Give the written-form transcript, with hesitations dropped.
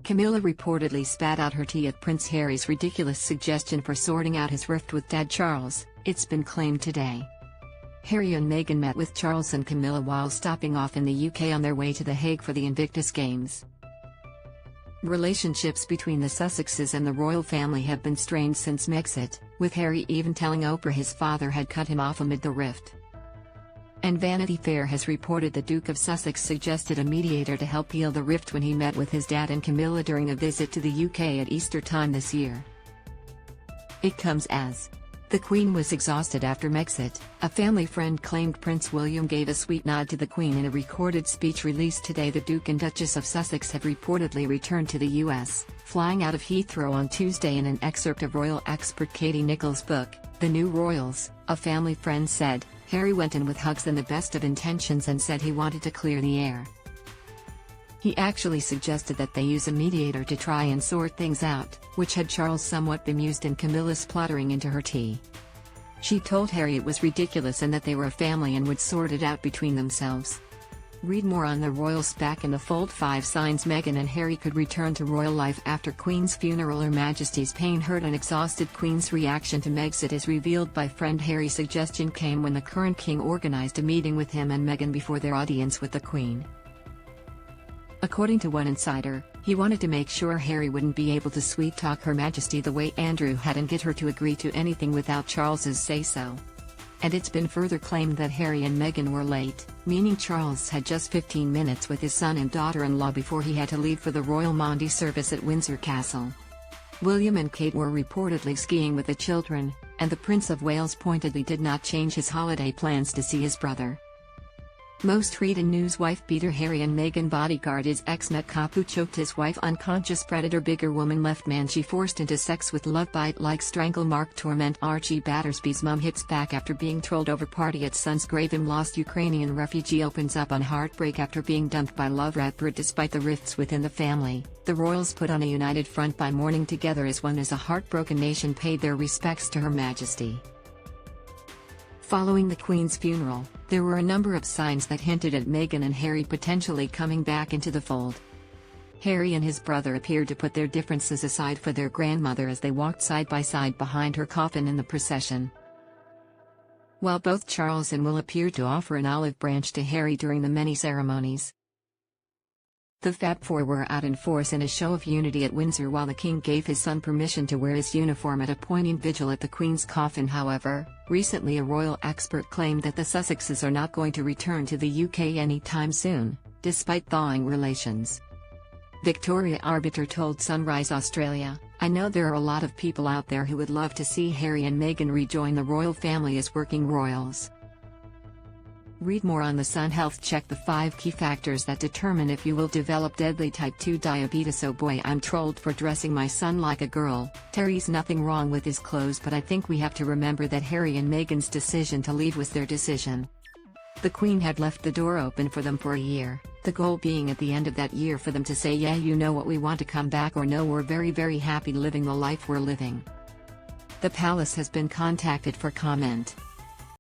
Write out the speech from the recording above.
Camilla reportedly spat out her tea at Prince Harry's ridiculous suggestion for sorting out his rift with Dad Charles, it's been claimed today. Harry and Meghan met with Charles and Camilla while stopping off in the UK on their way to The Hague for the Invictus Games. Relationships between the Sussexes and the royal family have been strained since Megxit, with Harry even telling Oprah his father had cut him off amid the rift. And Vanity Fair has reported the Duke of Sussex suggested a mediator to help heal the rift when he met with his dad and Camilla during a visit to the UK at Easter time this year. It comes as the Queen was exhausted after Megxit. A family friend claimed Prince William gave a sweet nod to the Queen in a recorded speech released today. The Duke and Duchess of Sussex have reportedly returned to the US, flying out of Heathrow on Tuesday. In an excerpt of royal expert Katie Nichols' book, The New Royals, a family friend said, Harry went in with hugs and the best of intentions and said he wanted to clear the air. He actually suggested that they use a mediator to try and sort things out, which had Charles somewhat bemused and Camilla spluttering into her tea. She told Harry it was ridiculous and that they were a family and would sort it out between themselves. Read more on the royal spat in the Fold. 5 signs Meghan and Harry could return to royal life after Queen's funeral. Her Majesty's pain-hurt and exhausted Queen's reaction to Megxit is revealed by friend Harry. Suggestion came when the current king organised a meeting with him and Meghan before their audience with the Queen. According to one insider, he wanted to make sure Harry wouldn't be able to sweet-talk Her Majesty the way Andrew had and get her to agree to anything without Charles's say-so. And it's been further claimed that Harry and Meghan were late, meaning Charles had just 15 minutes with his son and daughter-in-law before he had to leave for the Royal Maundy service at Windsor Castle. William and Kate were reportedly skiing with the children, and the Prince of Wales pointedly did not change his holiday plans to see his brother. Most read-in news. Wife beater Harry and Meghan bodyguard is ex-Met cop who choked his wife unconscious. Predator bigger woman left man she forced into sex with love bite like strangle mark torment. Archie Battersby's mum hits back after being trolled over party at son's grave. Lost Ukrainian refugee opens up on heartbreak after being dumped by lover at Brit. Despite the rifts within the family, the royals put on a united front by mourning together as one as a heartbroken nation paid their respects to Her Majesty. Following the Queen's funeral, there were a number of signs that hinted at Meghan and Harry potentially coming back into the fold. Harry and his brother appeared to put their differences aside for their grandmother as they walked side by side behind her coffin in the procession. While both Charles and Will appeared to offer an olive branch to Harry during the many ceremonies. The Fab Four were out in force in a show of unity at Windsor while the King gave his son permission to wear his uniform at a poignant vigil at the Queen's coffin. However, recently a royal expert claimed that the Sussexes are not going to return to the UK anytime soon, despite thawing relations. Victoria Arbiter told Sunrise Australia, I know there are a lot of people out there who would love to see Harry and Meghan rejoin the royal family as working royals. Read more on The Sun. Health check. The 5 key factors that determine if you will develop deadly type 2 diabetes. Oh boy, I'm trolled for dressing my son like a girl. Terry's nothing wrong with his clothes, but I think we have to remember that Harry and Meghan's decision to leave was their decision. The Queen had left the door open for them for a year, the goal being at the end of that year for them to say yeah, you know what, we want to come back, or no, we're very very happy living the life we're living. The palace has been contacted for comment.